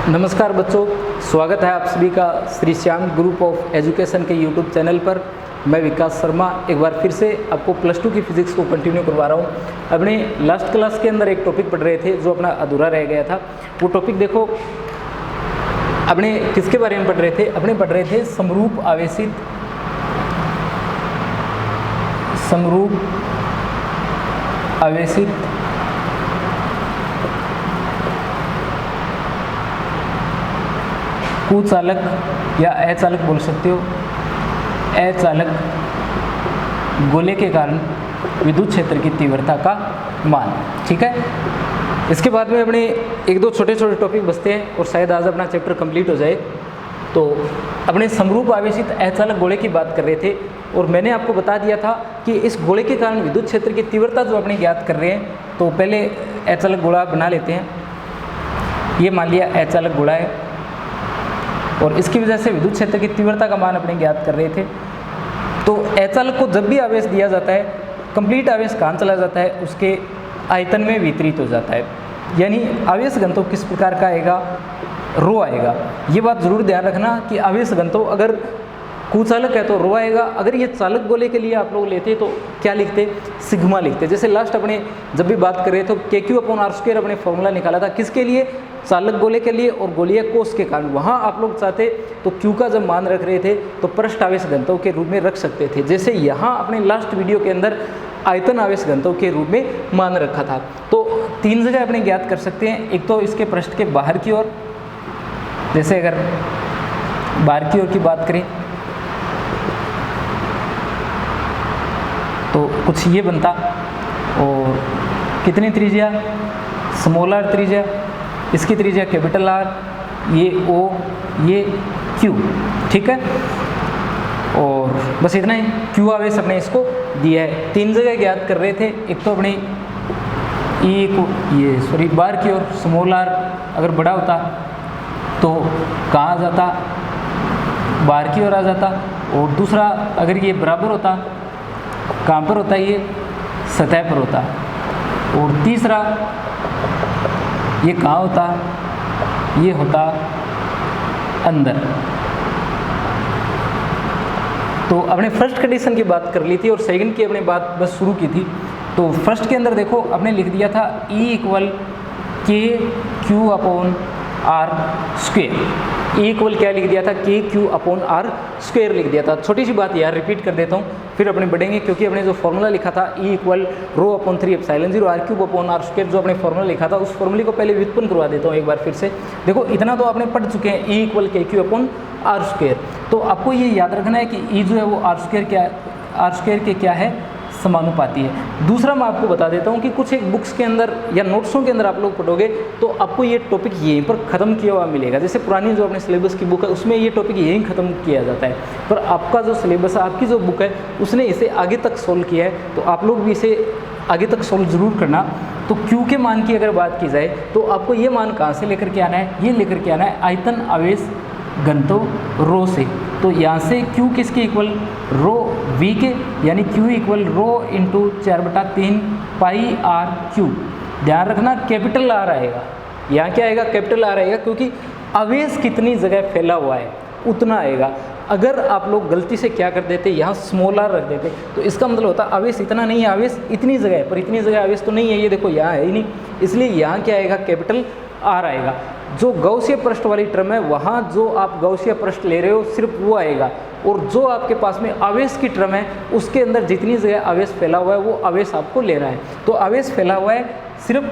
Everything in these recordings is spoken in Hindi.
नमस्कार बच्चों, स्वागत है आप सभी का Shri Shyam group of education के यूट्यूब चैनल पर। मैं विकास शर्मा एक बार फिर से आपको प्लस टू की फिजिक्स को कंटिन्यू करवा रहा हूँ। अपने लास्ट क्लास के अंदर एक टॉपिक पढ़ रहे थे जो अपना अधूरा रह गया था। वो टॉपिक देखो, अपने किसके बारे में पढ़ रहे थे? अपने पढ़ रहे थे समरूप आवेशित कुचालक या अचालक बोल सकते हो, अचालक गोले के कारण विद्युत क्षेत्र की तीव्रता का मान। ठीक है, इसके बाद में अपने एक दो छोटे छोटे टॉपिक बचते हैं और शायद आज अपना चैप्टर कंप्लीट हो जाए। तो अपने समरूप आवेशित अचालक गोले की बात कर रहे थे और मैंने आपको बता दिया था कि इस गोले के कारण विद्युत क्षेत्र की तीव्रता जो अपने ज्ञात कर रहे हैं, तो पहले अचालक गोला बना लेते हैं। ये मान लिया अचालक गोला है और इसकी वजह से विद्युत क्षेत्र की तीव्रता का मान अपने ज्ञात कर रहे थे। तो अचालक को जब भी आवेश दिया जाता है, कंप्लीट आवेश कहाँ चला जाता है? उसके आयतन में वितरित हो जाता है। यानी आवेश घनत्व किस प्रकार का आएगा? रो आएगा। ये बात जरूर ध्यान रखना कि आवेश घनत्व अगर कुचालक है तो रो आएगा। अगर ये चालक गोले के लिए आप लोग लेते तो क्या लिखते? सिग्मा लिखते। जैसे लास्ट अपने जब भी बात कर रहे थे तो KQ/R² अपने फॉर्मूला निकाला था किसके लिए? चालक गोले के लिए और गोलीय कोष के कारण। वहाँ आप लोग चाहते तो Q का जब मान रख रहे थे तो पृष्ठ आवेश घनत्व के रूप में रख सकते थे। जैसे यहाँ अपने लास्ट वीडियो के अंदर आयतन आवेश घनत्व के रूप में मान रखा था। तो तीन जगह अपने ज्ञात कर सकते हैं। एक तो इसके पृष्ठ के बाहर की ओर, जैसे अगर बाहर की ओर की बात करें तो कुछ ये बनता, और कितनी त्रिज्या? स्मॉल r त्रिज्या, इसकी त्रिज्या कैपिटल R, ये O, ये Q। ठीक है, और बस इतना ही। Q आवेश अपने इसको दिया है। तीन जगह ज्ञात कर रहे थे। एक तो अपने E को बाहर की ओर स्मॉल r अगर बड़ा होता तो कहाँ आ जाता? बाहर की ओर आ जाता। और दूसरा अगर ये बराबर होता, कहाँ पर होता? ये सतह पर होता। और तीसरा ये कहाँ होता? ये होता अंदर। तो अपने फर्स्ट कंडीशन की बात कर ली थी और सेकंड की अपने बात बस शुरू की थी। तो फर्स्ट के अंदर देखो अपने लिख दिया था E=KQ/R²। क्या लिख दिया था? KQ/R² लिख दिया था। छोटी सी बात यार रिपीट कर देता हूँ, फिर अपने बढ़ेंगे, क्योंकि अपने जो फॉर्मूला लिखा था E=ρ/3ε0r3/r² जो अपने फॉर्मूला लिखा था, उस फॉर्मूले को पहले व्युत्पन्न करवा देता हूँ एक बार फिर से। देखो इतना तो आपने पढ़ चुके हैं, E=KQ/R²। तो आपको ये याद रखना है कि E जो है वो R² के क्या है? समानुपाती है। दूसरा मैं आपको बता देता हूँ कि कुछ एक बुक्स के अंदर या नोट्सों के अंदर आप लोग पढ़ोगे तो आपको ये टॉपिक यहीं पर ख़त्म किया हुआ मिलेगा। जैसे पुरानी जो अपने सिलेबस की बुक है उसमें ये टॉपिक यहीं ख़त्म किया जाता है, पर आपका जो सिलेबस है, आपकी जो बुक है, उसने इसे आगे तक सोल्व किया है। तो आप लोग भी इसे आगे तक सोल्व जरूर करना। तो Q के मान की अगर बात की जाए तो आपको ये मान कहाँ से लेकर के आना है? ये लेकर के आना है आयतन आवेश घनत्व रो से। तो यहाँ से Q किसके इक्वल? रो V के, यानी Q = ρ/4/3 πr3। ध्यान रखना कैपिटल R आएगा। यहाँ क्या आएगा? कैपिटल R आएगा, क्योंकि आवेश कितनी जगह फैला हुआ है उतना आएगा। अगर आप लोग गलती से क्या कर देते, यहाँ स्मॉल r रख देते, तो इसका मतलब होता आवेश इतना नहीं है, आवेश इतनी जगह है, पर इतनी जगह आवेश तो नहीं है। ये देखो यहाँ है ही नहीं, इसलिए यहाँ क्या आएगा? कैपिटल R आएगा। जो गौसीय पृष्ठ वाली टर्म है, वहाँ जो आप गौसीय पृष्ठ ले रहे हो सिर्फ वो आएगा, और जो आपके पास में आवेश की टर्म है उसके अंदर जितनी जगह आवेश फैला हुआ है वो आवेश आपको लेना है। तो आवेश फैला हुआ है सिर्फ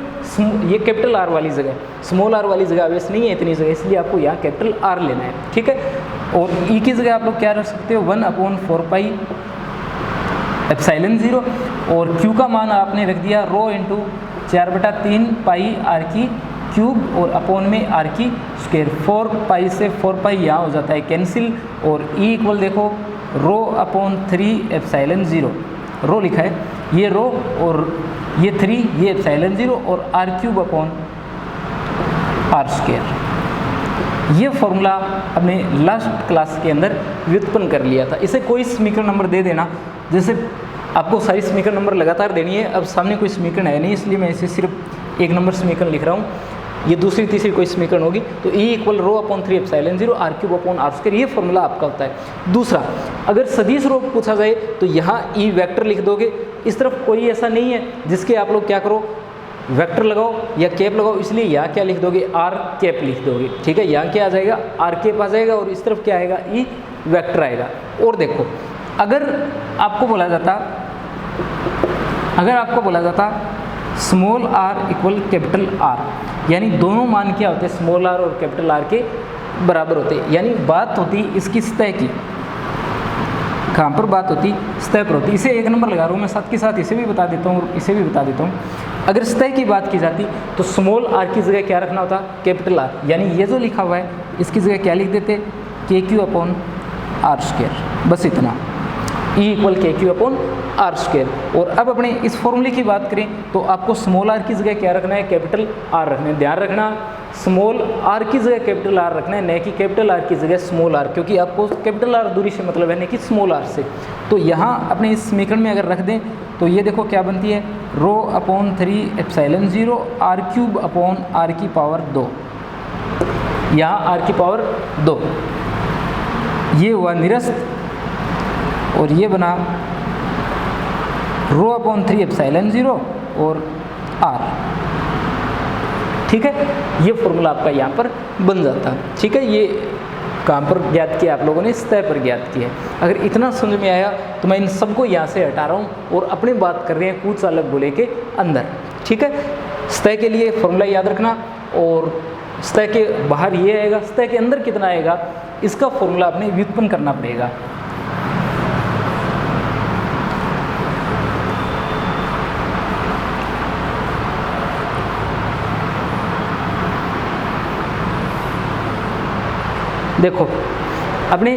ये कैपिटल R वाली जगह, स्मॉल r वाली जगह आवेश नहीं है इतनी जगह, इसलिए आपको यहाँ कैपिटल R लेना है। ठीक है, और E की जगह आप लोग क्या रख सकते हो? 1/4πε0, और Q का मान आपने रख दिया ρ/4/3 πr3 और अपॉन में r²। 4π से 4π यहाँ हो जाता है कैंसिल, और E = देखो ρ/3ε0, रो लिखा है, ये रो और ये 3, ये ε0 और r³/r²। ये फॉर्मूला हमने लास्ट क्लास के अंदर व्युत्पन्न कर लिया था। इसे कोई समीकरण नंबर दे देना, जैसे आपको सारी समीकरण नंबर लगातार देनी है। अब सामने कोई समीकरण है नहीं, इसलिए मैं इसे सिर्फ एक नंबर समीकरण लिख रहा हूँ। ये दूसरी तीसरी कोई समीकरण होगी, तो E equal rho upon 3 epsilon 0 r cube upon r square, ये फॉर्मूला आपका होता है। दूसरा, अगर सदिश रूप पूछा जाए तो यहाँ E वेक्टर लिख दोगे। इस तरफ कोई ऐसा नहीं है जिसके आप लोग क्या करो, वेक्टर लगाओ या कैप लगाओ, इसलिए यहाँ क्या लिख दोगे, r कैप लिख दोगे। ठीक है, यहाँ क्या आ जाएगा, r कैप आ जाएगा और इस तरफ क्या आएगा, E वेक्टर आएगा। और देखो, अगर आपको बोला जाता small r equal capital R, यानी दोनों मान क्या होते हैं, स्मॉल r और कैपिटल R के बराबर होते हैं, यानी बात होती इसकी सतह की, कहाँ पर बात होती, सतह पर होती। इसे 1 नंबर लगा रहा हूँ मैं, साथ के साथ इसे भी बता देता हूँ और इसे भी बता देता हूँ। अगर सतह की बात की जाती तो स्मॉल r की जगह क्या रखना होता, कैपिटल R, यानी ये जो लिखा हुआ है इसकी जगह क्या लिख देते, KQ अपॉन R स्क्वायर, बस इतना, E equal KQ upon R square. और अब अपने इस फॉर्मूले की बात करें तो आपको स्मॉल r की जगह क्या रखना है, कैपिटल R रखना है। ध्यान रखना, स्मॉल r की जगह कैपिटल R रखना है, न कि कैपिटल R की जगह स्मॉल r, क्योंकि आपको कैपिटल R दूरी से मतलब है, न कि स्मॉल r से। तो यहाँ अपने इस समीकरण में अगर रख दें तो ये देखो क्या बनती है, rho upon 3 epsilon 0 r cube upon r की पावर 2, यहाँ r की पावर 2, ये हुआ निरस्त, और ये बना रो अपॉन 3 एप्सिलॉन 0 और r। ठीक है, ये फॉर्मूला आपका यहाँ पर बन जाता है। ठीक है, ये कहाँ पर ज्ञात किया आप लोगों ने, सतह पर ज्ञात किया है। अगर इतना समझ में आया तो मैं इन सबको यहाँ से हटा रहा हूँ और अपनी बात कर रहे हैं कूद चालक गोले के अंदर। ठीक है, सतह के लिए फॉर्मूला याद रखना, और सतह के बाहर ये आएगा, सतह के अंदर कितना आएगा इसका फॉर्मूला अपने व्युत्पन्न करना पड़ेगा। देखो, अपने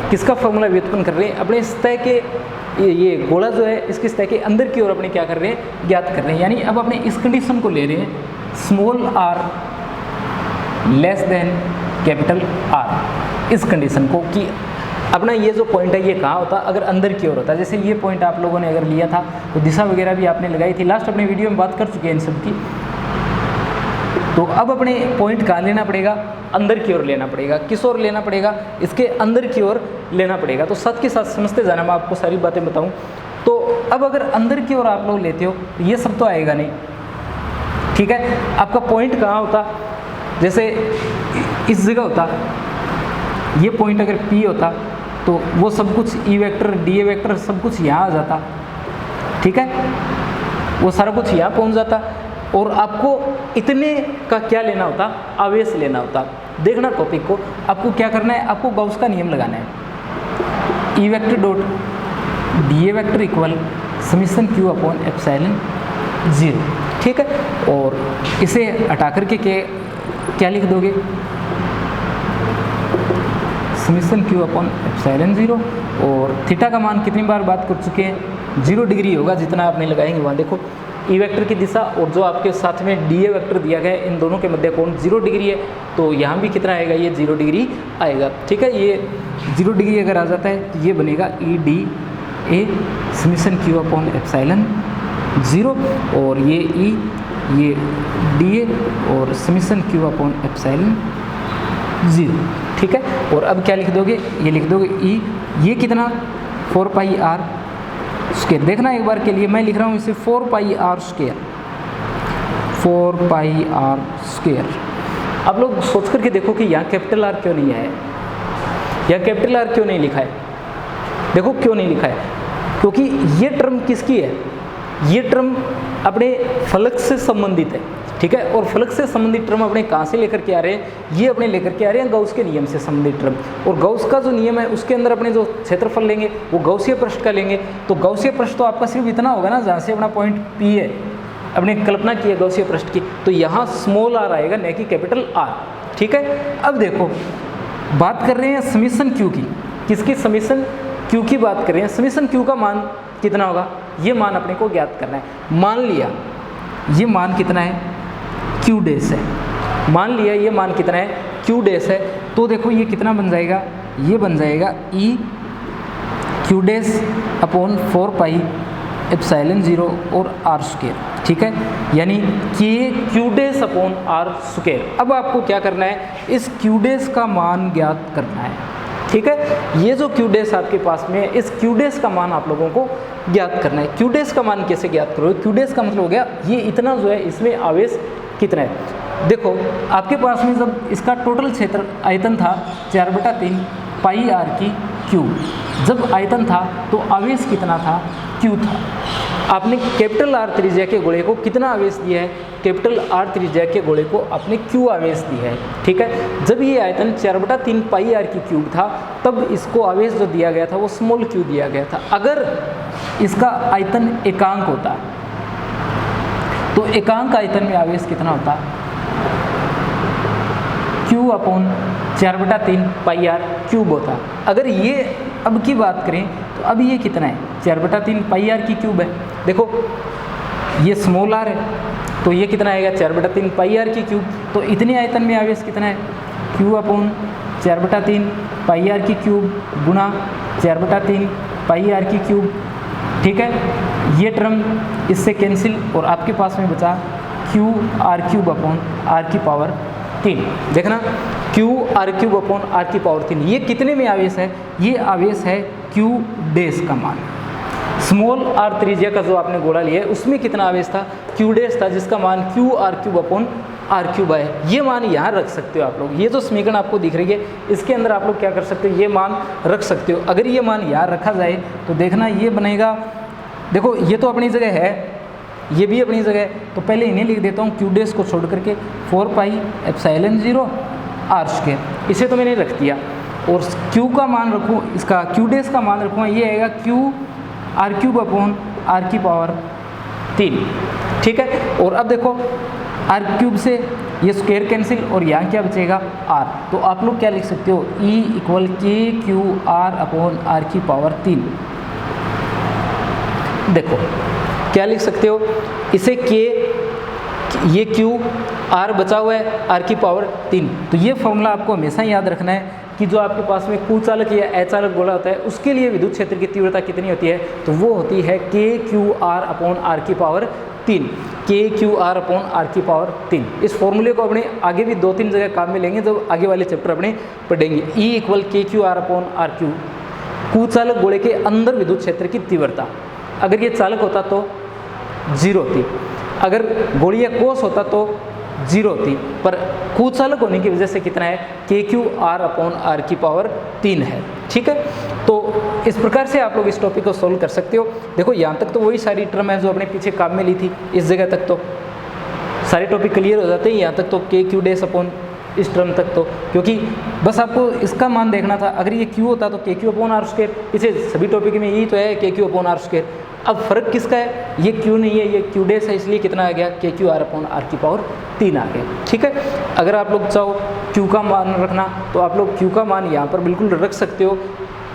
किसका फॉर्मूला व्युत्पन्न कर रहे हैं, अपने सतह के, ये गोला जो है इसकी सतह के अंदर की ओर अपने क्या कर रहे हैं, ज्ञात कर रहे हैं। यानी अब अपने इस कंडीशन को ले रहे हैं, small r less than capital R, इस कंडीशन को, कि अपना ये जो पॉइंट है ये कहाँ होता, अगर अंदर की ओर होता। जैसे ये पॉइंट आप लोगों ने अगर लिया था तो दिशा वगैरह भी आपने लगाई थी, लास्ट अपने वीडियो में बात कर चुके हैं इन सब की। तो अब अपने पॉइंट कहाँ लेना पड़ेगा, अंदर की ओर लेना पड़ेगा। किस ओर लेना पड़ेगा, इसके अंदर की ओर लेना पड़ेगा। तो साथ के साथ समझते जाना, मैं आपको सारी बातें बताऊं। तो अब अगर अंदर की ओर आप लोग लेते हो तो ये सब तो आएगा नहीं। ठीक है, आपका पॉइंट कहाँ होता, जैसे इस जगह होता, ये पॉइंट अगर P होता तो वो सब कुछ E वेक्टर DA वेक्टर सब कुछ यहाँ आ जाता। ठीक है, वो सारा कुछ यहाँ पहुँच जाता, और आपको इतने का क्या लेना होता, आवेश लेना होता। देखना टॉपिक को, आपको क्या करना है, आपको गाउस का नियम लगाना है। E vector dot DA vector equal summation Q upon epsilon 0। ठीक है, और इसे हटा करके क्या लिख दोगे, समीशन Q अपॉन एप्सिलॉन 0, और थीटा का मान कितनी बार बात कर चुके हैं, 0 डिग्री होगा जितना आपने लगाएंगे वहाँ। देखो, E वेक्टर की दिशा और जो आपके साथ में DA वेक्टर दिया गया है, इन दोनों के मध्य कोण 0 डिग्री है, तो यहाँ भी कितना आएगा, ये 0 डिग्री आएगा। ठीक है, ये 0 डिग्री अगर आ जाता है तो ये बनेगा EDA summation Q upon epsilon 0, और ये E, ये DA और समीशन Q अपॉन एप्सिलॉन 0। ठीक है, और अब क्या लिख दोगे, ये लिख दोगे E, ये कितना 4 पाई R स्क्वायर। देखना एक बार के लिए, मैं लिख रहा हूँ इसे 4 पाई R स्क्वायर, 4 पाई R स्क्वायर। आप लोग सोच करके देखो कि यहाँ कैपिटल R क्यों नहीं आया, यहाँ कैपिटल R क्यों नहीं लिखा है। देखो क्यों नहीं लिखा है, क्योंकि ये टर्म किसकी है, ये टर्म अपने फलक से संबंधित है। ठीक है, और फलक से संबंधित टर्म अपने कहाँ से लेकर के आ रहे हैं, ये अपने लेकर के आ रहे हैं गाउस के नियम से संबंधित टर्म। और गाउस का जो नियम है उसके अंदर अपने जो क्षेत्रफल लेंगे वो गाउसीय पृष्ठ का लेंगे। तो गाउसीय पृष्ठ तो आपका सिर्फ इतना होगा ना, जहाँ से अपना पॉइंट P है, अपने कल्पना की है गाउसीय पृष्ठ की, तो यहाँ स्मॉल r आएगा, न कि कैपिटल R। ठीक है, अब देखो बात कर रहे हैं समीशन Q की, किसकी, समीशन Q की बात कर रहे हैं। समीशन Q का मान कितना होगा, ये मान अपने को ज्ञात करना है। मान लिया ये मान कितना है, Q डैश है, मान लिया ये मान कितना है, Q डैश है, तो देखो ये कितना बन जाएगा, ये बन जाएगा E Q dash upon 4 pi epsilon 0 और आर स्क्वायर, ठीक है, यानी के Q dash upon R square. अब आपको क्या करना है, इस क्यू डेस का मान ज्ञात करना है, ठीक है। ये जो क्यू डेस आपके पास में है, इस क्यू डेस का मान आप लोगों को ज्ञात करना है। क्यू डेस का मान कैसे ज्ञात करोगे, क्यू डेस का मतलब हो गया ये इतना जो है इसमें आवेश कितना है। देखो आपके पास में जब इसका टोटल क्षेत्र आयतन था 4/3 पाई आर की क्यूब, जब आयतन था तो आवेश कितना था, क्यू था। आपने कैपिटल आर त्रिज्या के गोले को कितना आवेश दिया है, कैपिटल आर त्रिज्या के गोले को आपने क्यू आवेश दिया है, ठीक है। जब ये आयतन 4/3 पाई आर की क्यूब था तब इसको आवेश जो दिया गया था वो स्मॉल क्यू दिया गया था। अगर इसका आयतन एकांक होता तो एकांक आयतन में आवेश कितना होता, Q upon 4/3 pi R cube होता। अगर ये अब की बात करें तो अब ये कितना है, 4/3 पाई आर की क्यूब है। देखो ये स्मॉल आर है तो ये कितना आएगा, 4/3 पाई आर की क्यूब। तो इतने आयतन में आवेश कितना है, क्यू अपॉन 4/3 पाई आर की क्यूब गुणा 4/3 पाई आर की क्यूब, ठीक है। ये टर्म इससे कैंसिल और आपके पास में बचा Q R cube upon R की पावर 3। देखना Q R cube upon R की पावर 3, ये कितने में आवेश है, ये आवेश है क्यू डेस का मान। स्मॉल आर त्रिज्या का जो आपने गोला लिया है उसमें कितना आवेश था, क्यू डेस था, जिसका मान Q R cube upon R cube है। ये मान यहाँ रख सकते हो आप लोग, ये जो समीकरण आपको दिख रही है इसके अंदर आप लोग क्या कर सकते हो, ये मान रख सकते हो। अगर ये मान यहाँ रखा जाए तो देखना ये बनेगा, देखो ये तो अपनी जगह है, ये भी अपनी जगह है, तो पहले इन्हें लिख देता हूँ क्यू डेस को छोड़ करके 4 पाई एप्सिलॉन 0 आर स्क्वायर, इसे तो मैंने रख दिया। और क्यू का मान रखूँ, इसका क्यू डेस का मान रखूँगा, ये आएगा Q R cube upon R की पावर 3, ठीक है। और अब देखो आर क्यूब से ये स्क्वायर कैंसिल और यहाँ क्या बचेगा आर, तो आप लोग क्या लिख सकते हो, E equal K Q R upon R की पावर 3। देखो क्या लिख सकते हो, इसे के, ये क्यू आर बचा हुआ है आर की पावर 3। तो ये फॉर्मूला आपको हमेशा याद रखना है कि जो आपके पास में कुचालक या अचालक गोला होता है उसके लिए विद्युत क्षेत्र की तीव्रता कितनी होती है, तो वो होती है के क्यू आर अपॉन आर की पावर 3, के क्यू आर अपॉन आर की पावर 3। इस फॉर्मूले को अपने आगे भी 2-3 जगह काम में लेंगे जब आगे वाले चैप्टर अपने पढ़ेंगे। E equal K Q R upon R Q, कुचालक गोले के अंदर विद्युत क्षेत्र की तीव्रता, अगर ये चालक होता तो 0 होती, अगर गोलीय कोष होता तो 0 होती, पर कुचालक होने की वजह से कितना है, के क्यू आर अपॉन आर की पावर 3 है, ठीक है। तो इस प्रकार से आप लोग इस टॉपिक को सोल्व कर सकते हो। देखो यहाँ तक तो वही सारी टर्म है जो अपने पीछे काम में ली थी, इस जगह तक तो सारे टॉपिक क्लियर हो जाते हैं, यहाँ तक तो के क्यू डेस अपॉन इस टर्म तक तो, क्योंकि बस आपको इसका मान देखना था। अगर ये क्यू होता तो के क्यू अपॉन आर स्क्वायर, पीछे सभी टॉपिक में यही तो है के क्यू अपॉन आर स्क्वायर। अब फर्क किसका है, ये क्यू नहीं है, ये क्यू डेस है, इसलिए कितना आ गया, के क्यू आर अपॉन आर की पावर 3 आ गया, ठीक है। अगर आप लोग चाहो क्यू का मान रखना तो आप लोग क्यू का मान यहाँ पर बिल्कुल रख सकते हो।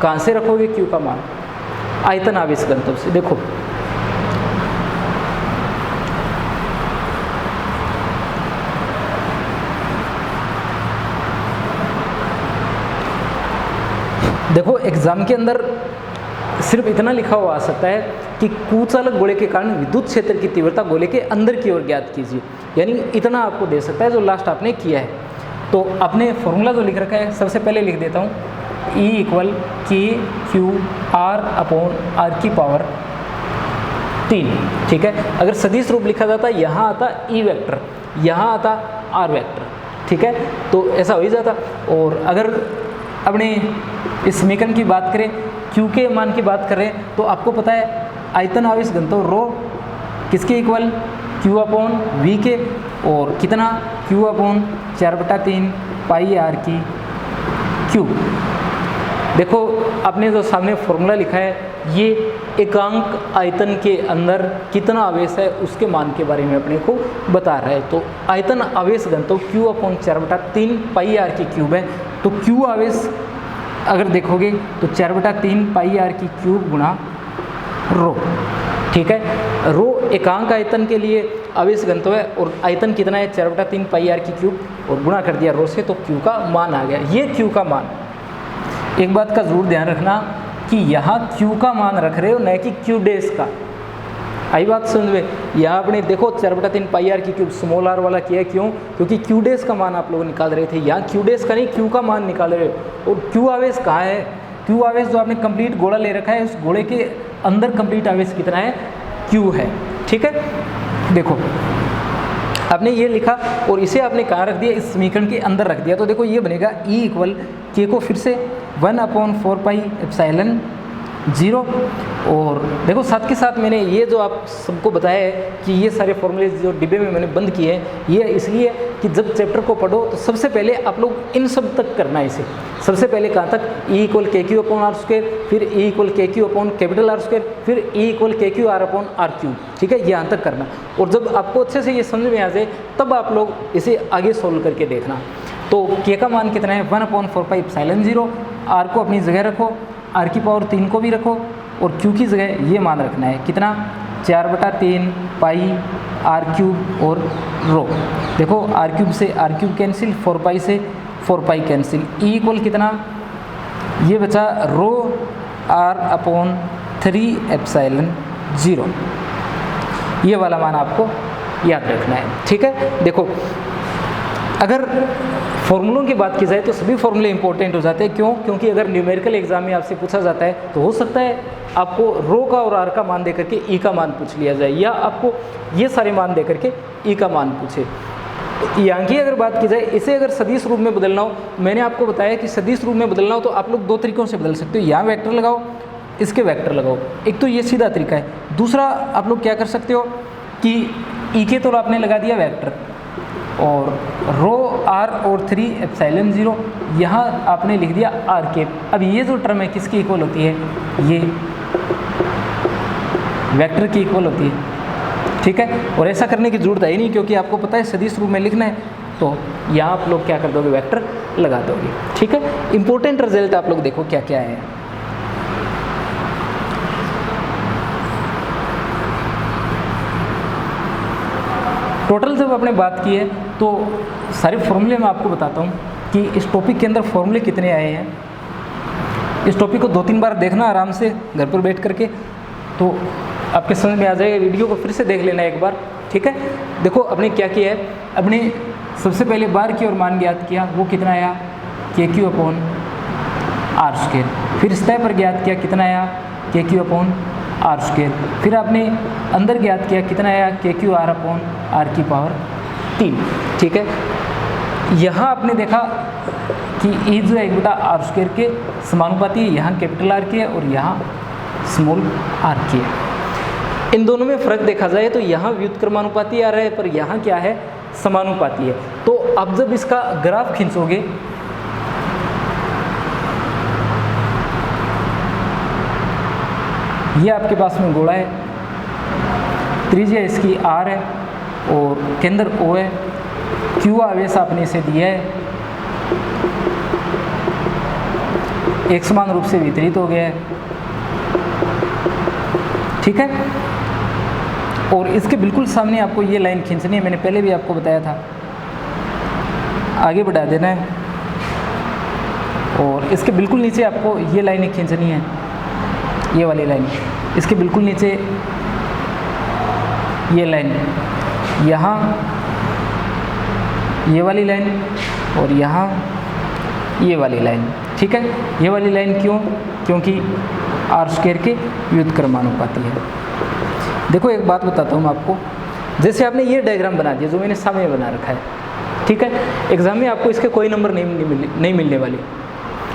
कहाँ से रखोगे क्यू का मान, आयतन आवेश घनत्व से। देखो देखो एग्जाम के अंदर सिर्फ इतना लिखा हुआ आ सकता है कि कुचालक गोले के कारण विद्युत क्षेत्र की तीव्रता गोले के अंदर की ओर ज्ञात कीजिए, यानी इतना आपको दे सकता है जो लास्ट आपने किया है। तो आपने फॉर्मूला जो लिख रखा है सबसे पहले लिख देता हूँ, E equal K Q R upon R की पावर 3, ठीक है। अगर सदिश रूप लिखा जाता यहाँ आता E वेक्टर, यहाँ आता R वेक्टर, ठीक है, तो ऐसा हो ही जाता। और अगर अपने इस समीकरण की बात करें, क्यू के मान की बात करें, तो आपको पता है आयतन आवेश घनत्व रो किसके इक्वल, क्यू अपॉन वी के, और कितना, क्यू अपॉन 4/3 पाई आर की क्यूब। देखो आपने जो सामने फॉर्मूला लिखा है ये एकांक आयतन के अंदर कितना आवेश है उसके मान के बारे में अपने को बता रहा है। तो आयतन आवेश घनत्व क्यू अपॉन 4/3 पाई आर की क्यूब है। तो क्यू आवेश अगर देखोगे तो 4/3 पाई आर की क्यूब गुणा रो, ठीक है। रो एकांक आयतन के लिए आवेश घनत्व है और आयतन कितना है 4/3 पाई आर की क्यूब, और गुणा कर दिया रो से तो क्यू का मान आ गया। ये क्यू का मान, एक बात का जरूर ध्यान रखना कि यहाँ क्यू का मान रख रहे हो न कि क्यू डेस का। आई बात समझ में। यहाँ आपने देखो 4/3 पाई आर की क्यूब स्मॉल आर वाला किया, क्यों? क्योंकि क्यू डेस का मान आप लोग निकाल रहे थे। यहाँ क्यू डेस का नहीं, क्यू का मान निकाल रहे हो। और क्यू आवेश कहाँ है? क्यू आवेश जो आपने कंप्लीट गोला ले रखा है, उस गोले के अंदर कंप्लीट आवेश कितना है? क्यू है। ठीक है, देखो आपने ये लिखा और इसे आपने कहाँ रख दिया? इस समीकरण के अंदर रख दिया। तो देखो ये बनेगा E इक्वल के को फिर से 1/4 पाई एप्सिलॉन 0। और देखो साथ के साथ मैंने ये जो आप सबको बताया है कि ये सारे फॉर्मूले जो डिब्बे में मैंने बंद किए हैं, ये इसलिए कि जब चैप्टर को पढ़ो तो सबसे पहले आप लोग इन सब तक करना है इसे। सबसे पहले कहाँ तक? E equal K Q upon R square, फिर E equal K Q upon capital R square, फिर E equal K Q R upon R cube. ठीक है, यहाँ तक करना। और जब आपको अच्छे से ये समझ में आ जाए तब आप लोग इसे आगे सोल्व करके देखना। तो के का मान कितना है? 1/4 पाई एप्सिलॉन 0। आर को अपनी जगह रखो, आर की पावर 3 को भी रखो, और क्यू की जगह ये मान रखना है कितना? 4/3 पाई आर क्यूब और रो। देखो आर क्यूब से आर क्यूब कैंसिल, 4 पाई से 4 पाई कैंसिल। E इक्वल कितना? ये बचा रो आर अपॉन 3 एप्सिलॉन 0। ये वाला मान आपको याद रखना है। ठीक है, देखो अगर फॉर्मूलों की बात की जाए तो सभी फॉर्मूले इंपॉर्टेंट हो जाते हैं। क्यों? क्योंकि अगर न्यूमेरिकल एग्जाम में आपसे पूछा जाता है तो हो सकता है आपको रो का और आर का मान दे करके ई का मान पूछ लिया जाए, या आपको ये सारे मान दे करके ई का मान पूछे। यहाँ की अगर बात की जाए, इसे अगर सदिश रूप में बदलना हो, मैंने आपको बताया कि सदिश रूप में बदलना हो तो आप लोग दो तरीकों से बदल सकते हो। यहाँ वेक्टर लगाओ, इसके वेक्टर लगाओ। एक तो ये सीधा तरीका है। दूसरा आप लोग क्या कर सकते हो कि ई के तो आपने लगा दिया वेक्टर, और रो आर और 3 एप्सिलॉन 0 यहाँ आपने लिख दिया आर के। अब ये जो टर्म है किसकी इक्वल होती है? ये वेक्टर की इक्वल होती है। ठीक है, और ऐसा करने की जरूरत है ही नहीं, क्योंकि आपको पता है सदिश रूप में लिखना है। तो यहाँ आप लोग क्या कर दोगे? वेक्टर लगा दोगे। ठीक है, इंपॉर्टेंट रिजल्ट आप लोग देखो क्या क्या है। टोटल जब आपने बात की है तो सारे फॉर्मूले मैं आपको बताता हूँ कि इस टॉपिक के अंदर फॉर्मूले कितने आए हैं। इस टॉपिक को 2-3 बार देखना आराम से घर पर बैठ करके, तो आपके समझ में आ जाएगा। वीडियो को फिर से देख लेना एक बार। ठीक है, देखो अपने क्या किया है, अपने सबसे पहले बार की और मान ज्ञात किया, वो कितना आया? के क्यू अपॉन आर स्क्वायर। फिर सतह पर ज्ञात किया, कितना आया? के क्यू अपॉन आर स्क्वायर। फिर आपने अंदर ज्ञात किया, कितना आया? के क्यू आर अपॉन आर की पावर 3। ठीक है, यहाँ आपने देखा कि ई जो है 1/r स्क्वायर के समानुपाती है। यहाँ कैपिटल आर की है और यहाँ स्मॉल आर की है। इन दोनों में फ़र्क देखा जाए तो यहाँ व्युत्क्रमानुपाती आ रहा है, पर यहाँ क्या है? समानुपाती है। तो अब जब इसका ग्राफ खींचोगे, ये आपके पास में गोला है, त्रिज्या इसकी आर है और केंद्र ओ है, क्यू आवेश आपने इसे दिया है, एक समान रूप से वितरित हो गया है। ठीक है, और इसके बिल्कुल सामने आपको ये लाइन खींचनी है। मैंने पहले भी आपको बताया था, आगे बढ़ा देना है। और इसके बिल्कुल नीचे आपको ये लाइनें खींचनी है, ये वाली लाइन। इसके बिल्कुल नीचे ये लाइन, यहाँ ये वाली लाइन और यहाँ ये वाली लाइन। ठीक है, ये वाली लाइन क्यों? क्योंकि आर स्क्वायर के व्युत्क्रमानुपाती है। देखो एक बात बताता हूँ मैं आपको, जैसे आपने ये डायग्राम बना दिया जो मैंने सामने बना रखा है। ठीक है, एग्जाम में आपको इसके कोई नंबर नहीं मिलने वाले।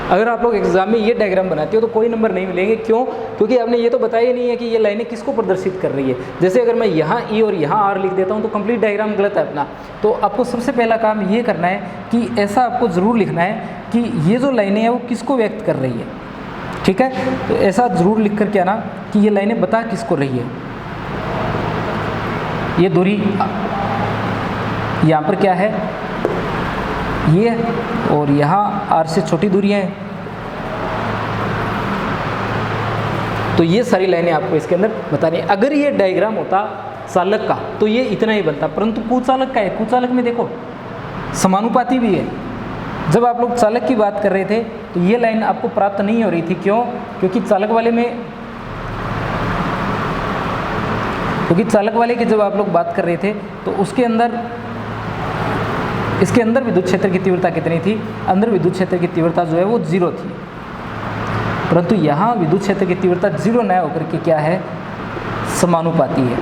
अगर आप लोग एग्जाम में ये डायग्राम बनाते हो तो कोई नंबर नहीं मिलेंगे। क्यों? क्योंकि आपने ये तो बताया नहीं है कि ये लाइनें किसको प्रदर्शित कर रही है। जैसे अगर मैं यहाँ ई और यहाँ आर लिख देता हूँ तो कंप्लीट डायग्राम गलत है अपना। तो आपको सबसे पहला काम ये करना है कि ऐसा आपको ज़रूर लिखना है कि ये जो लाइनें हैं वो किसको व्यक्त कर रही है। ठीक है, तो ऐसा ज़रूर लिख कर के आना कि ये लाइनें बता किसको रही है। ये दूरी यहाँ पर क्या है? ये, और यहाँ आर से छोटी दूरियाँ हैं। तो ये सारी लाइनें आपको इसके अंदर बतानी है। अगर ये डायग्राम होता चालक का तो ये इतना ही बनता, परंतु कुचालक का है। कुचालक में देखो समानुपाती भी है। जब आप लोग चालक की बात कर रहे थे तो ये लाइन आपको प्राप्त नहीं हो रही थी। क्यों? क्योंकि चालक वाले में क्योंकि चालक वाले की जब आप लोग बात कर रहे थे तो उसके अंदर, इसके अंदर विद्युत क्षेत्र की तीव्रता कितनी थी, अंदर विद्युत क्षेत्र की तीव्रता जो है वो 0 थी, परंतु यहाँ विद्युत क्षेत्र की तीव्रता 0 न होकर के क्या है, समानुपाती है।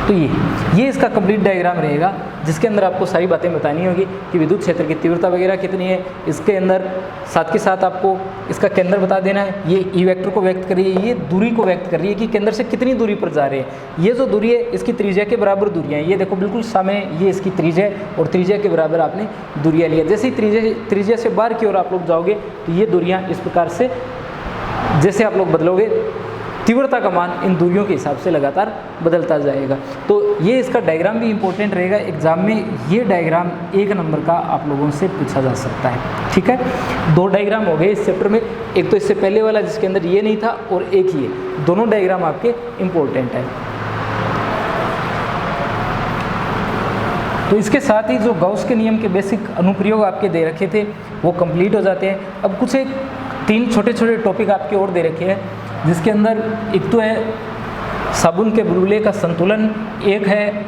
तो ये इसका कंप्लीट डायग्राम रहेगा, जिसके अंदर आपको सारी बातें बतानी होगी कि विद्युत क्षेत्र की तीव्रता वगैरह कितनी है, इसके अंदर साथ के साथ आपको इसका केंद्र बता देना है, ये ई वेक्टर को व्यक्त कर रही है, ये दूरी को व्यक्त कर रही है कि केंद्र से कितनी दूरी पर जा रहे हैं। ये जो दूरी है इसकी त्रिज्या के बराबर दूरियाँ हैं, ये देखो बिल्कुल सामने ये इसकी त्रिज्या है और त्रिज्या के बराबर आपने दूरियाँ लिया। जैसे ही त्रिज्या से बाहर की ओर आप लोग जाओगे तो ये दूरियाँ इस प्रकार से जैसे आप लोग बदलोगे तीव्रता का मान इन दूरियों के हिसाब से लगातार बदलता जाएगा। तो ये इसका डायग्राम भी इंपॉर्टेंट रहेगा एग्जाम में, ये डायग्राम 1 नंबर का आप लोगों से पूछा जा सकता है। ठीक है, 2 डायग्राम हो गए इस चैप्टर में, एक तो इससे पहले वाला जिसके अंदर ये नहीं था और एक ये, दोनों डायग्राम आपके इंपॉर्टेंट है। तो इसके साथ ही जो गाउस के नियम के बेसिक अनुप्रयोग आपके दे रखे थे वो कंप्लीट हो जाते हैं। अब कुछ एक 3 छोटे छोटे टॉपिक आपके और दे रखे हैं, जिसके अंदर एक तो है साबुन के बुलबुले का संतुलन, एक है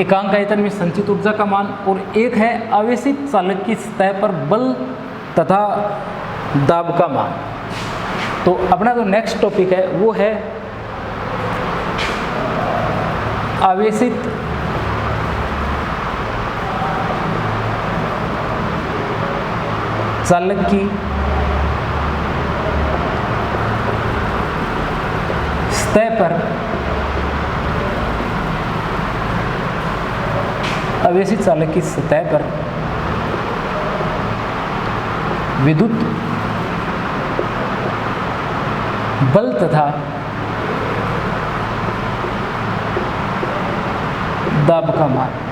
एकांक आयतन में संचित ऊर्जा का मान, और एक है आवेशित चालक की सतह पर बल तथा दाब का मान। तो अपना जो नेक्स्ट टॉपिक है वो है आवेशित चालक की सतह पर आवेशित चालक की सतह पर विद्युत बल तथा दाब का मान।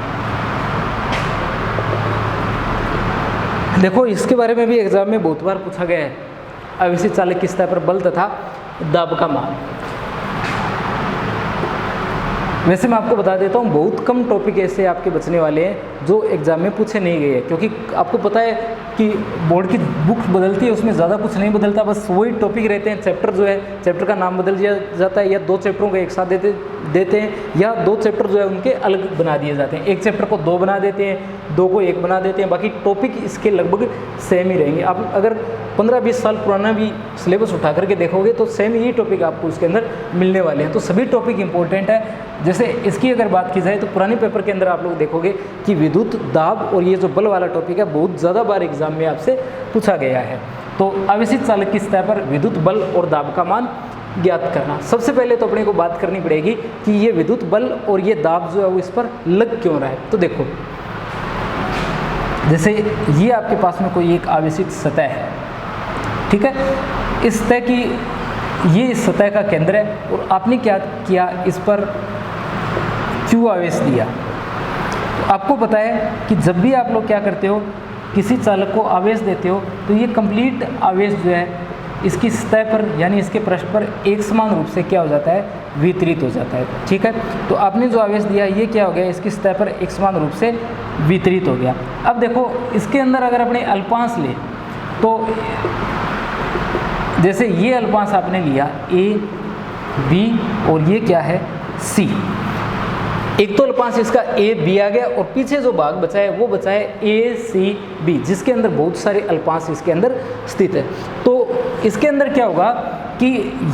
देखो इसके बारे में भी एग्जाम में बहुत बार पूछा गया है, आवेशित चालक की सतह पर बल तथा दाब का मान। वैसे मैं आपको बता देता हूँ बहुत कम टॉपिक ऐसे आपके बचने वाले हैं जो एग्जाम में पूछे नहीं गए हैं, क्योंकि आपको पता है कि बोर्ड की बुक बदलती है, उसमें ज़्यादा कुछ नहीं बदलता, बस वही टॉपिक रहते हैं। चैप्टर जो है, चैप्टर का नाम बदल दिया जाता है, या 2 चैप्टरों को एक साथ देते हैं, या 2 चैप्टर जो है उनके अलग बना दिए जाते हैं। एक चैप्टर को 2 बना देते हैं, 2 को 1 बना देते हैं, बाकी टॉपिक इसके लगभग सेम ही रहेंगे। आप अगर 15-20 साल पुराना भी सिलेबस उठा करके देखोगे तो सेम ही टॉपिक आपको इसके अंदर मिलने वाले हैं। तो सभी टॉपिक इंपॉर्टेंट है। जैसे इसकी अगर बात की जाए तो पुराने पेपर के अंदर आप लोग देखोगे कि विद्युत दाब और ये जो बल वाला टॉपिक है बहुत ज़्यादा बार एग्जाम में आपसे पूछा गया है। तो आवेशित चालक की सतह पर विद्युत बल और दाब का मान ज्ञात करना। सबसे पहले तो अपने को बात करनी पड़ेगी कि ये विद्युत बल और ये दाब जो है वो इस पर लग क्यों रहा है। तो देखो जैसे ये आपके पास में कोई एक आवेशित सतह है, ठीक है, इस सतह की ये इस सतह का केंद्र है और आपने क्या किया, इस पर Q आवेश दिया। तो आपको पता है कि जब भी आप लोग क्या करते हो, किसी चालक को आवेश देते हो तो ये कंप्लीट आवेश जो है इसकी सतह पर यानी इसके पृष्ठ पर एक समान रूप से क्या हो जाता है, वितरित हो जाता है। ठीक है, तो आपने जो आवेश दिया ये क्या हो गया, इसकी सतह पर एक समान रूप से वितरित हो गया। अब देखो इसके अंदर अगर अपने अल्पांश ले तो जैसे ये अल्पांश आपने लिया A, B और ये क्या है C। एक तो अल्पांश इसका A, B आ गया और पीछे जो भाग बचा है वो बचा है A, C, B, जिसके अंदर बहुत सारे अल्पांश इसके अंदर स्थित है। तो इसके अंदर क्या होगा कि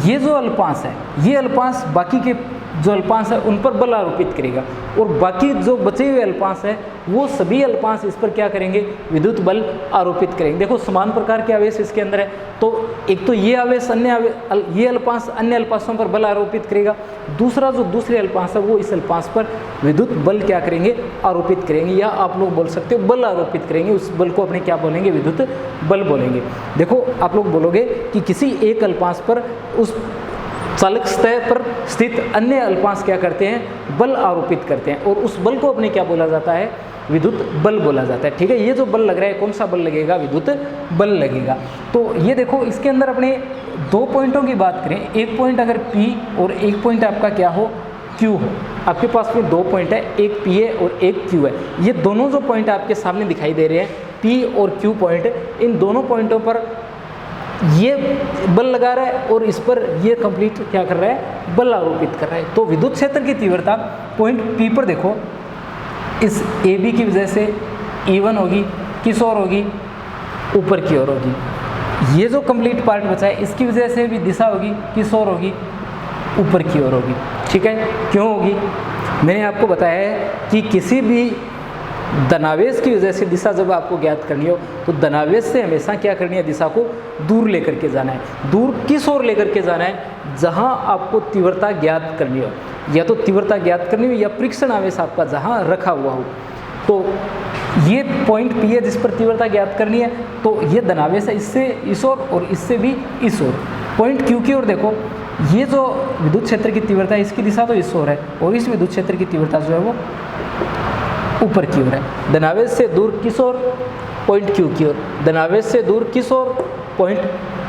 ये जो अल्पांश है ये अल्पांश बाकी के जो अल्पांश है उन पर बल आरोपित करेगा और बाकी जो बचे हुए अल्पांश है वो सभी अल्पांश इस पर क्या करेंगे, विद्युत बल आरोपित करेंगे। देखो समान प्रकार के आवेश इसके अंदर है, तो एक तो ये आवेश ये अल्पांश अन्य अल्पांशों पर बल आरोपित करेगा, दूसरा जो दूसरे अल्पांश है वो इस अल्पांश पर विद्युत बल क्या करेंगे, आरोपित करेंगे, या आप लोग बोल सकते हो बल आरोपित करेंगे। उस बल को अपने क्या बोलेंगे, विद्युत बल बोलेंगे। देखो आप लोग बोलोगे कि किसी एक अल्पांश पर उस चालक सतह पर स्थित अन्य अल्पांश क्या करते हैं, बल आरोपित करते हैं और उस बल को अपने क्या बोला जाता है, विद्युत बल बोला जाता है। ठीक है, ये जो बल लग रहा है कौन सा बल लगेगा, विद्युत बल लगेगा। तो ये देखो इसके अंदर अपने 2 पॉइंटों की बात करें, एक पॉइंट अगर P और एक पॉइंट आपका क्या हो, Q हो। आपके पास में 2 पॉइंट है, एक P है और एक Q है। ये दोनों जो पॉइंट आपके सामने दिखाई दे रहे हैं P और Q पॉइंट, इन दोनों पॉइंटों पर ये बल लगा रहा है और इस पर ये कंप्लीट क्या कर रहा है, बल आरोपित कर रहा है। तो विद्युत क्षेत्र की तीव्रता पॉइंट P पर देखो, इस AB की वजह से E1 होगी, किस ओर होगी, ऊपर की ओर होगी। ये जो कंप्लीट पार्ट बचा है इसकी वजह से भी दिशा होगी, किस ओर होगी, ऊपर की ओर होगी। ठीक है, क्यों होगी? मैंने आपको बताया है कि किसी भी धनावेश की वजह से दिशा जब आपको ज्ञात करनी हो तो धनावेश से हमेशा क्या करनी है, दिशा को दूर लेकर के जाना है। दूर किस ओर लेकर के जाना है, जहां आपको तीव्रता ज्ञात करनी हो, या तो तीव्रता ज्ञात करनी हो या परीक्षण आवेश आपका जहां रखा हुआ हो। तो ये पॉइंट P है जिस पर तीव्रता ज्ञात करनी है, तो ये धनावेश है, इससे इस ओर और इससे भी इस ओर। पॉइंट Q की ओर देखो, ये जो विद्युत क्षेत्र की तीव्रता है इसकी दिशा तो इस ओर है और इस विद्युत क्षेत्र की तीव्रता जो है वो ऊपर की ओर है। धनावेश से दूर किस ओर, पॉइंट Q की ओर। धनावेश से दूर किस ओर, पॉइंट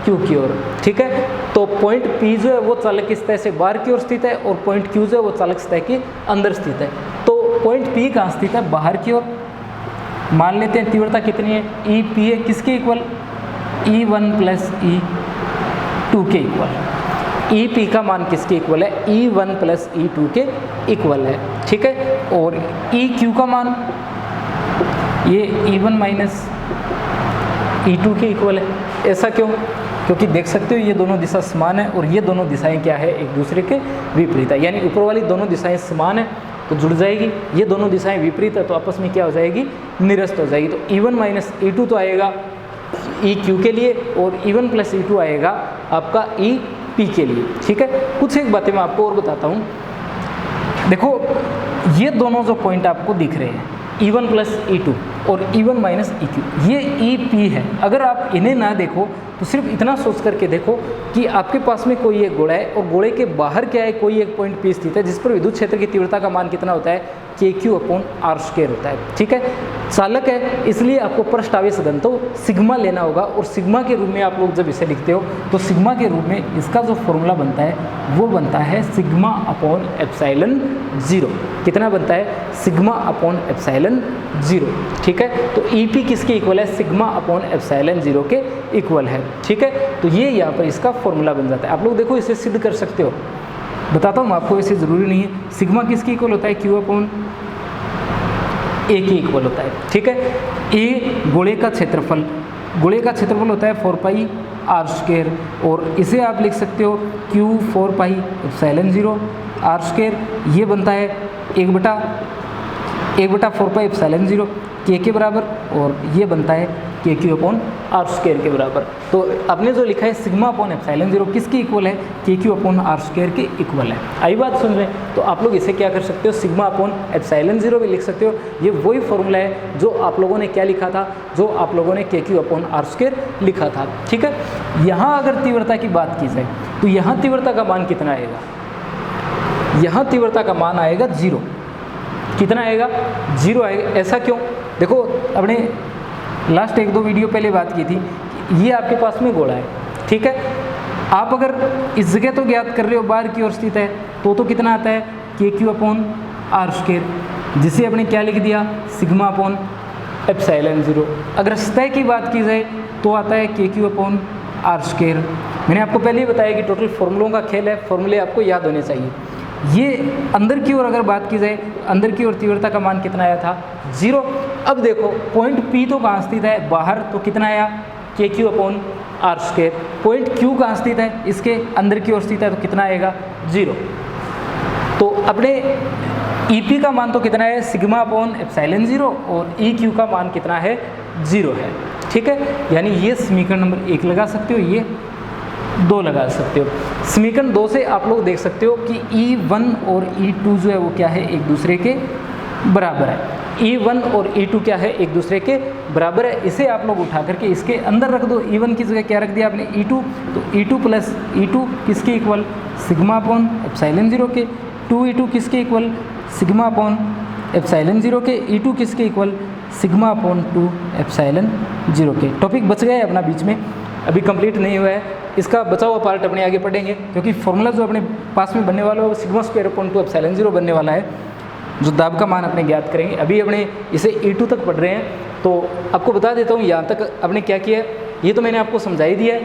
Q की ओर। ठीक है, तो पॉइंट P जो है वो चालक की सतह से बाहर की ओर स्थित है और पॉइंट Q जो है वो चालक सतह के अंदर स्थित है। तो पॉइंट P कहाँ स्थित है, बाहर की ओर। मान लेते हैं तीव्रता कितनी है, EP है, किसके इक्वल, E1 प्लस E2 के इक्वल। EP का मान किसके इक्वल है, E1 प्लस E2 के इक्वल है। ठीक है, और EQ का मान ये E1 माइनस E2 के इक्वल है। ऐसा क्यों? क्योंकि देख सकते हो ये दोनों दिशा समान है और ये दोनों दिशाएं क्या है, एक दूसरे के विपरीत है। यानी ऊपर वाली दोनों दिशाएं समान है तो जुड़ जाएगी, ये दोनों दिशाएं विपरीत है तो आपस में क्या हो जाएगी, निरस्त हो जाएगी। तो E1 माइनस E2 तो आएगा EQ के लिए और E1 प्लस E2 आएगा आपका EP के लिए। ठीक है, कुछ एक बातें मैं आपको और बताता हूँ। देखो ये दोनों जो पॉइंट आपको दिख रहे हैं E1 प्लस E2 और E1 माइनस EQ, ये EP है। अगर आप इन्हें ना देखो तो सिर्फ इतना सोच करके देखो कि आपके पास में कोई एक गोला है और गोले के बाहर क्या है, कोई एक पॉइंट P स्थित है जिस पर विद्युत क्षेत्र की तीव्रता का मान कितना होता है, KQ/R² होता है। ठीक है, चालक है इसलिए आपको पृष्ठ आवेश घनत्व सिग्मा लेना होगा और सिग्मा के रूप में आप लोग जब इसे लिखते हो तो सिग्मा के रूप में इसका जो फॉर्मूला बनता है वो बनता है σ/ε0। कितना बनता है, σ/ε0। ठीक है, तो EP किसके इक्वल है, σ/ε0 के इक्वल है। ठीक है, तो ये यहाँ पर इसका फॉर्मूला बन जाता है। आप लोग देखो इसे सिद्ध कर सकते हो, बताता हूँ आपको, ऐसे ज़रूरी नहीं है। सिग्मा किसके इक्वल होता है, Q/A के इक्वल होता है। ठीक है, A गोले का क्षेत्रफल, गोले का क्षेत्रफल होता है 4πr² और इसे आप लिख सकते हो Q 4πε0 r²। ये बनता है 1/4πε0 K के बराबर और ये बनता है KQ/R² के बराबर। तो आपने जो लिखा है σ/ε0 किसके इक्वल है, KQ/R² के इक्वल है। आई बात सुन रहे हैं, तो आप लोग इसे क्या कर सकते हो, σ/ε0 भी लिख सकते हो। ये वही फॉर्मूला है जो आप लोगों ने क्या लिखा था, जो आप लोगों ने KQ/R² लिखा था। ठीक है, यहाँ अगर तीव्रता की बात की जाए तो यहाँ तीव्रता का मान कितना आएगा, यहाँ तीव्रता का मान आएगा 0। कितना आएगा, 0 आएगा। ऐसा क्यों, देखो अपने लास्ट 1-2 वीडियो पहले बात की थी, ये आपके पास में गोला है। ठीक है, आप अगर इस जगह तो ज्ञात कर रहे हो बाहर की ओर स्थित है तो कितना आता है, KQ/R², जिसे आपने क्या लिख दिया, σ/ε0। अगर सतह की बात की जाए तो आता है KQ/R²। मैंने आपको पहले ही बताया कि टोटल फॉर्मूलों का खेल है, फॉर्मूले आपको याद होने चाहिए। ये अंदर की ओर अगर बात की जाए, अंदर की ओर तीव्रता का मान कितना आया था, 0। अब देखो पॉइंट P तो कहाँ स्थित है, बाहर, तो कितना आया, KQ/R²। पॉइंट Q कहाँ स्थित है, इसके अंदर की ओर स्थित है तो कितना आएगा, 0। तो अपने EP का मान तो कितना है, σ/ε0 और EQ का मान कितना है, 0 है। ठीक है, यानी ये समीकरण नंबर 1 लगा सकते हो, ये 2 लगा सकते हो। समीकरण 2 से आप लोग देख सकते हो कि E1 और E2 जो है वो क्या है, एक दूसरे के बराबर है। E1 और E2 क्या है, एक दूसरे के बराबर है। इसे आप लोग उठा करके इसके अंदर रख दो। E1 की जगह क्या रख दिया आपने, E2, तो E2 प्लस E2 किसके इक्वल, σ/ε0 के। 2E2 किसके इक्वल, σ/ε0 के। E2 किसके इक्वल, σ/2ε0 के। टॉपिक बच गया है अपना बीच में, अभी कंप्लीट नहीं हुआ है, इसका बचा हुआ पार्ट अपने आगे पढ़ेंगे, क्योंकि फॉर्मूला जो अपने पास में बनने वाला है वो σ²/2ε0 बनने वाला है, जो दाब का मान अपने ज्ञात करेंगे। अभी अपने इसे E2 तक पढ़ रहे हैं, तो आपको बता देता हूँ यहाँ तक अपने क्या किया है, ये तो मैंने आपको समझा ही दिया है।